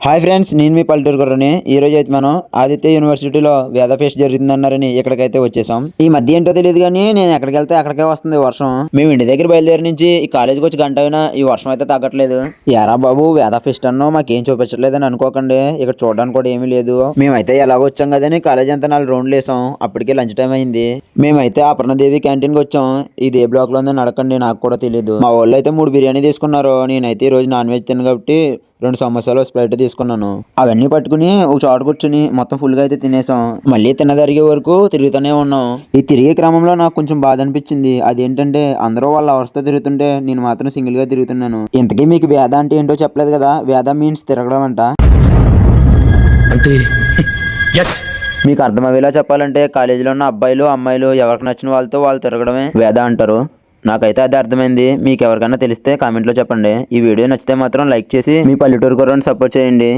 Hi friends, నేను మీ పల్లెటూరు కుర్రని. ఈ రోజు అయితే మనం ఆదిత్య యూనివర్సిటీలో వేద ఫెస్ట్ జరుగుతుందన్నారని ఇక్కడికైతే వచ్చేసాం. ఈ మధ్య ఏంటో తెలియదు కానీ నేను ఎక్కడికి వెళ్తే అక్కడికే వస్తుంది వర్షం. మేము ఇంటి దగ్గర బయలుదేరి నుంచి ఈ కాలేజీకి వచ్చి గంట అయినా ఈ వర్షం అయితే తగ్గట్లేదు. యారా బాబు, వేద ఫెస్ట్ అన్నో మాకేం చూపించట్లేదని అనుకోకండి, ఇక్కడ చూడడానికి కూడా ఏమీ లేదు. మేమైతే ఎలాగో వచ్చాం కదని కాలేజ్ అంతా 4 రౌండ్లు వేసాం. అప్పటికే లంచ్ టైం అయింది. మేమైతే అపర్ణదేవి క్యాంటీన్కి వచ్చాం. ఇది ఏ బ్లాక్ లో ఉందో నడకండి, నాకు కూడా తెలియదు. మా వాళ్ళు అయితే 3 బిర్యానీ తీసుకున్నారు. నేనైతే ఈ రోజు నాన్ వెజ్ తిన్నాను కాబట్టి 2 సమోసాలు స్ప్రైట్ తీసుకున్నాను. అవన్నీ పట్టుకుని ఒక చోట కూర్చుని మొత్తం ఫుల్ గా అయితే తినేసాం. మళ్ళీ తినదరిగే వరకు తిరుగుతూనే ఉన్నాం. ఈ తిరిగే క్రమంలో నాకు కొంచెం బాధ అనిపించింది. అదేంటంటే అందరూ వాళ్ళ అవస్థ తిరుగుతుంటే నేను మాత్రం సింగిల్ గా తిరుగుతున్నాను. ఇంతకీ మీకు వేద అంటే ఏంటో చెప్పలేదు కదా. వేద మీన్స్ తిరగడం అంట. అంటే మీకు అర్థమయ్యేలా చెప్పాలంటే కాలేజీలో ఉన్న అబ్బాయిలు అమ్మాయిలు ఎవరికి నచ్చిన వాళ్ళతో వాళ్ళు తిరగడమే వేద అంటారు. నాకైతే అదే అర్థమైంది. మీకు ఎవరికైనా తెలిస్తే కామెంట్లో చెప్పండి. ఈ వీడియో నచ్చితే మాత్రం లైక్ చేసి మీ పల్లెటూరు కుర్రని సపోర్ట్ చేయండి.